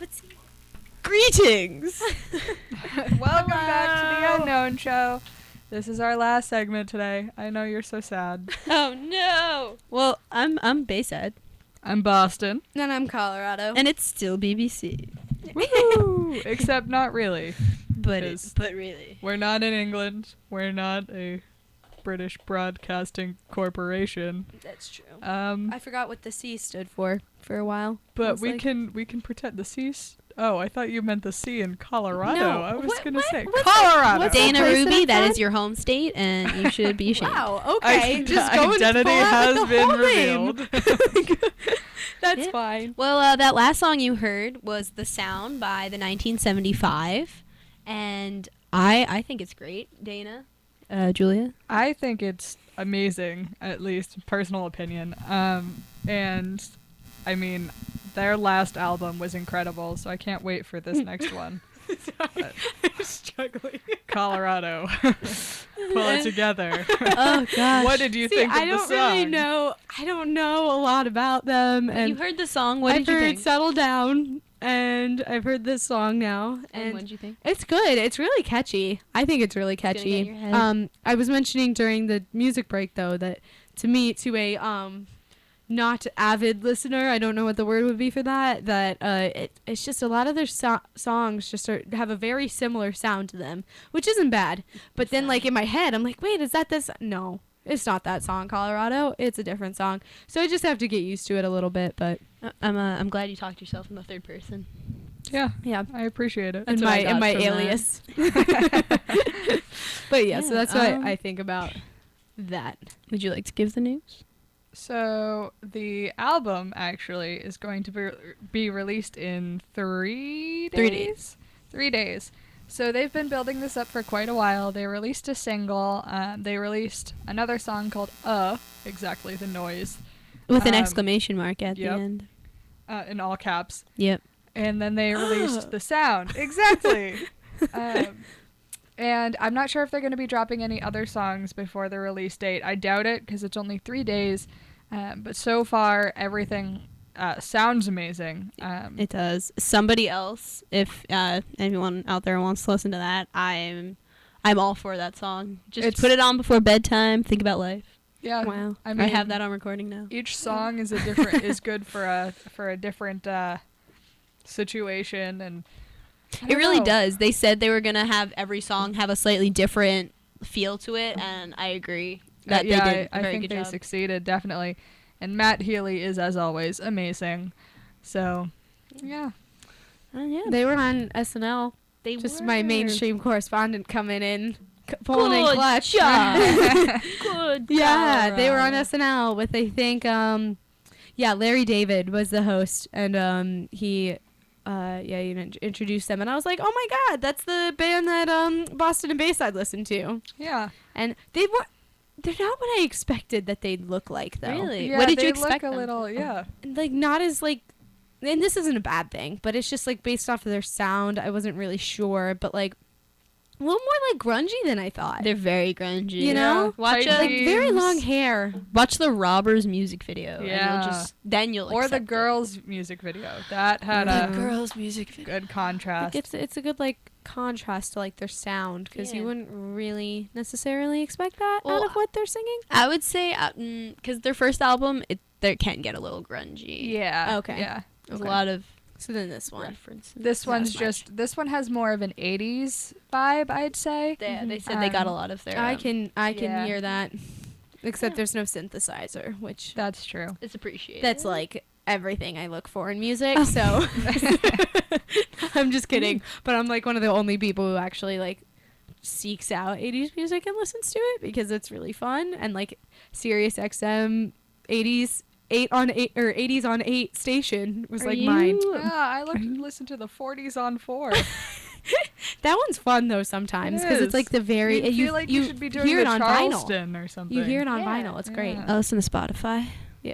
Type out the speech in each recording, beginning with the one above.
But see, greetings. Welcome back to the Unknown Show. This is our last segment today. I know you're so sad. Oh no. Well, I'm Bayside. I'm Boston. And I'm Colorado. And it's still BBC. Woo! Except not really. But Because really. we're not in England. We're not a British Broadcasting Corporation. That's true. I I forgot what the C stood for a while. but we can pretend the C's. Oh, I thought you meant the C in Colorado. No, I was what- gonna what- say what's Colorado. what's that Dana place Ruby, that that's is your home state, and you should be ashamed. Wow, okay. Just the going identity full out has with the been whole name. revealed. That's Yeah. fine. Well, that last song you heard was The Sound by the 1975, and I think it's great. Dana? Julia? I think it's amazing, at least personal opinion. And I mean, their last album was incredible, so I can't wait for this next one. Sorry. I'm struggling. Colorado, pull it together. Oh, gosh. What did you See, think of I the don't song? really know. I don't know a lot about them. You And heard the song. What I've did you heard think? Settle Down, and I've heard this song now. And what did you think? It's good. It's really catchy. I think it's really gonna get in catchy. your head. I was mentioning during the music break though that to a not avid listener, I don't know what the word would be for that. It's just a lot of their songs just have a very similar sound to them, which isn't bad. But then like in my head, I'm like, wait, is that this? No, it's not that song, Colorado. It's a different song. So I just have to get used to it a little bit. But I'm glad you talked yourself in the third person. Yeah, yeah. I appreciate it. That's in what I my got from alias. But yeah, so that's what I think about that. Would you like to give the news? So the album actually is going to be released in 3 days. 3 days. 3 days. So they've been building this up for quite a while. They released a single. They released another song called exactly the noise, With an Um, exclamation mark at yep. the end. in all caps. Yep. And then they released the sound. Exactly. And I'm not sure if they're going to be dropping any other songs before the release date. I doubt it because it's only 3 days. But so far, everything sounds amazing. It does. Somebody else, if anyone out there wants to listen to that, I'm all for that song. Just put it on before bedtime. Think about life. Yeah. Wow. I mean, have that on recording now. Each song is a different is good for a different situation, and I It don't really know. does. They said they were gonna have every song have a slightly different feel to it, and I agree that yeah, they did a I very think good they job. succeeded definitely, and Matt Healy is as always amazing. So, yeah. Yeah. They were on SNL. They Just were. my mainstream correspondent coming in, pulling in Good clutch. job. Good. Yeah, they were on Colorado. SNL with I think Larry David was the host, and he introduced them, and I was like, oh my god, that's the band that Boston and Bayside listened to, Yeah. and they're not what I expected that they'd look like though. Really? Yeah, What did they you expect? look a them? little, yeah. Like not as like, and this isn't a bad thing, but it's just like based off of their sound, I wasn't really sure, but like a little more like grungy than I thought. They're very grungy. You know? Watch Tight a, like very jeans. long hair. watch the Robbers music video. Yeah. And you'll Or the accept it. girls' music video. That had The a girls' music video. good contrast. It's a good like contrast to like their sound because you Yeah. wouldn't really necessarily expect that Well, out of what they're singing. I would say, because their first album, they can get a little grungy. Yeah. Okay. Yeah. There's Okay. a lot of So then this one. references. This Not one's as much. just this one has more of an 80s vibe, I'd say. They said they got a lot of their. I can yeah. hear that. Except Yeah. there's no synthesizer, which That's true. It's appreciated. that's like everything I look for in music. So I'm just kidding, but I'm like one of the only people who actually like seeks out 80s music and listens to it because it's really fun, and like Sirius XM 80s 8 on 8 or 80s on 8 station was like mine. Yeah, I listened to the 40s on 4. That one's fun though sometimes It because is. it's like the very you feel like you should be doing hear the it on vinyl. Charleston or something. You hear it on Yeah. vinyl. It's great. Yeah. I listen to Spotify. Yeah.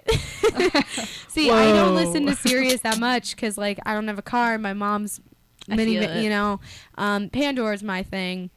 See, I don't Whoa. listen to Sirius that much because like I don't have a car. My mom's I feel it. you know, Pandora's my thing,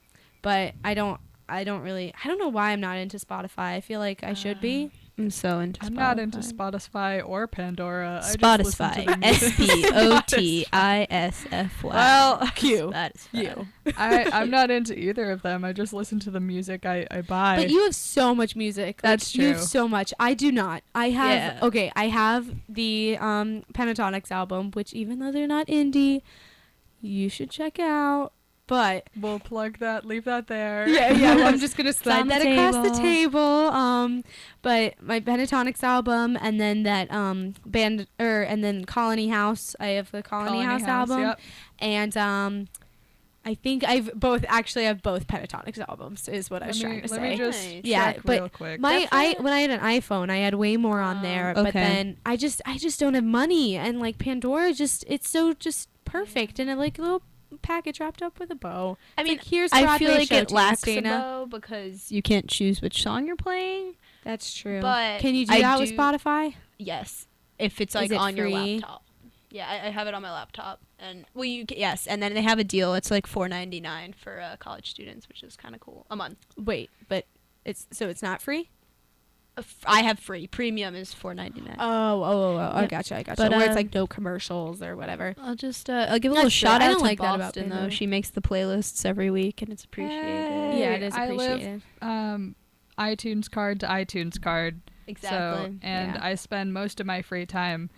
but I don't know why I'm not into Spotify. I feel like I should be. I'm so into Spotify. I'm not into Spotify or Pandora. I just listen to the Spotify. Spotify. Well, Q. You. I'm not into either of them. I just listen to the music I buy. But you have so much music. That's You have true. so much. I do not. I have Yeah. okay. I have the Pentatonics album, which even though they're not indie, you should check out. But We'll plug that. Leave that there. yeah. Well, I'm just gonna on slide the that across the table. table. But my Pentatonics album, and then that band, and then Colony House. I have the Colony House album, Yep. and I think I have both Pentatonics albums. Is what I was trying to Let say. me just Nice. Yeah, check but real quick. when I had an iPhone, I had way more on there. But okay. then I just don't have money, and like Pandora, it's so just perfect, and a like little package wrapped up with a bow. I It's mean, like, here's I Broadway feel like show it lacks a Dana. bow because you can't choose which song you're playing. That's true. But can you do I that with do- Spotify? Yes, if it's Is like it on your free? laptop. Yeah, I have it on my laptop, and yes, and then they have a deal. It's like $4.99 for college students, which is kind of cool. A month. Wait, but it's not free? I have free. Premium is $4.99. Oh, I Yep. gotcha. But, Where it's like no commercials or whatever. I'll just I'll give a That's little true. shout I out don't to like that about Boston though. Pandora. She makes the playlists every week, and it's appreciated. Hey, Yeah, it is I live appreciated. iTunes card to iTunes card. Exactly. So, and Yeah. I spend most of my free time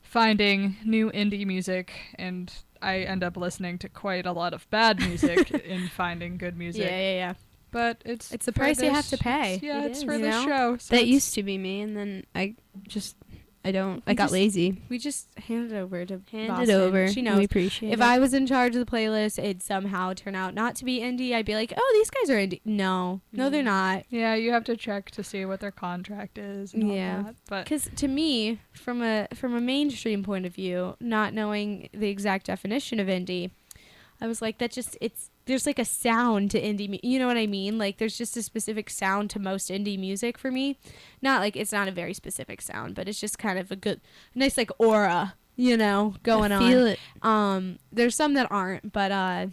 finding new indie music, and I end up listening to quite a lot of bad music in finding good music. Yeah. But it's It's the for price you have this- to pay. Yeah, It it's is. for You the know? show. So That it's- used to be me, and then I We got just lazy. We just hand it over to Hand Boston. it over. She We knows. appreciate If it. I was in charge of the playlist, it'd somehow turn out not to be indie. I'd be like, oh, these guys are indie. No, they're not. Yeah, you have to check to see what their contract is. And Yeah. all that. But Because to me, from a mainstream point of view, not knowing the exact definition of indie, I was like, there's like a sound to indie. You know what I mean? Like there's just a specific sound to most indie music for me. Not like it's not a very specific sound, but it's just kind of a nice like aura, going on. Feel it. There's some that aren't, but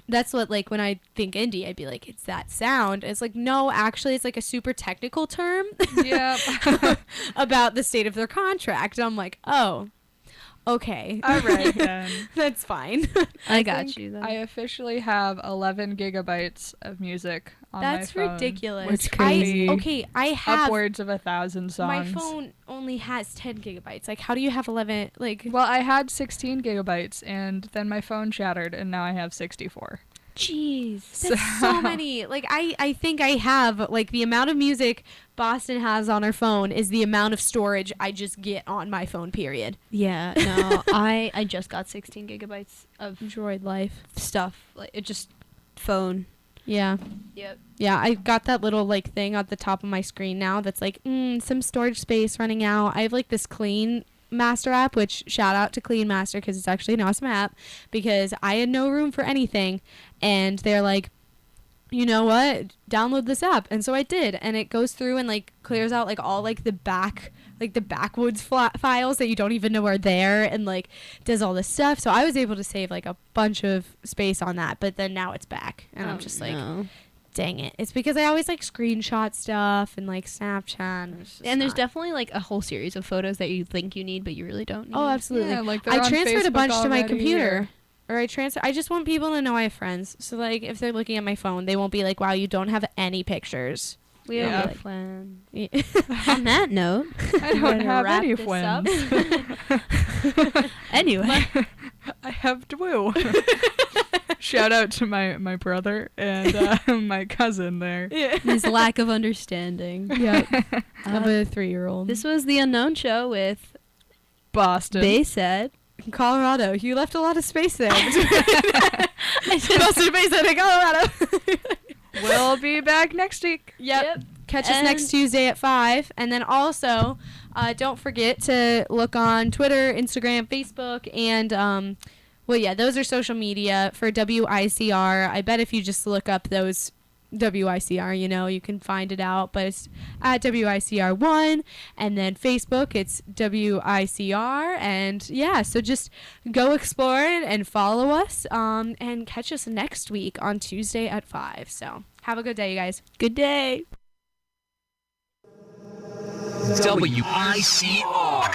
that's what, like, when I think indie, I'd be like, it's that sound. It's like, no, actually, it's like a super technical term yeah. about the state of their contract. I'm like, oh, okay. All right then. That's fine. I got think you though. I officially have 11 gigabytes of music on That's my phone. ridiculous. That's crazy. I have. Upwards of 1,000 My songs. phone only has 10 gigabytes. Like, how do you have 11? Like, Well, I had 16 gigabytes, and then my phone shattered, and now I have 64. Jeez. that's so many. Like, I think I have, like, the amount of music Boston has on her phone is the amount of storage I just get on my phone, period. Yeah. No, I just got 16 gigabytes of Droid life. stuff. Like it just phone. Yeah. Yep. Yeah, I got that little, like, thing at the top of my screen now that's like, some storage space running out. I have, like, this Clean Master app, which shout out to Clean Master because it's actually an awesome app, because I had no room for anything, and they're like, you know what, download this app. And so I did, and it goes through and, like, clears out, like, all, like, the backwoods files that you don't even know are there, and, like, does all this stuff. So I was able to save, like, a bunch of space on that, but then now it's back, and I'm just like, dang it. It's because I always, like, screenshot stuff and, like, Snapchat. And there's definitely like a whole series of photos that you think you need but you really don't need. Oh, absolutely. Yeah, like they're I on transferred a Facebook bunch to my already, computer. Or I just want people to know I have friends. So, like, if they're looking at my phone, they won't be like, wow, you don't have any pictures. We Yeah. have a friend. On that note, I don't gonna have wrap any this friends. anyway. I have Dwu. Shout out to my brother and my cousin there. Yeah. His lack of understanding. Yeah. I'm a 3-year-old. This was the Unknown Show with Boston. Bayside. Colorado. You left a lot of space there. Boston, Bayside, and Colorado. We'll be back next week. Yep. Catch us And- next Tuesday at 5. And then also, don't forget to look on Twitter, Instagram, Facebook, and, well, yeah, those are social media for WICR. I bet if you just look up those WICR, you can find it out. But it's at WICR1. And then Facebook, it's WICR. And, yeah, so just go explore it and follow us, and catch us next week on Tuesday at 5. So have a good day, you guys. Good day. WICR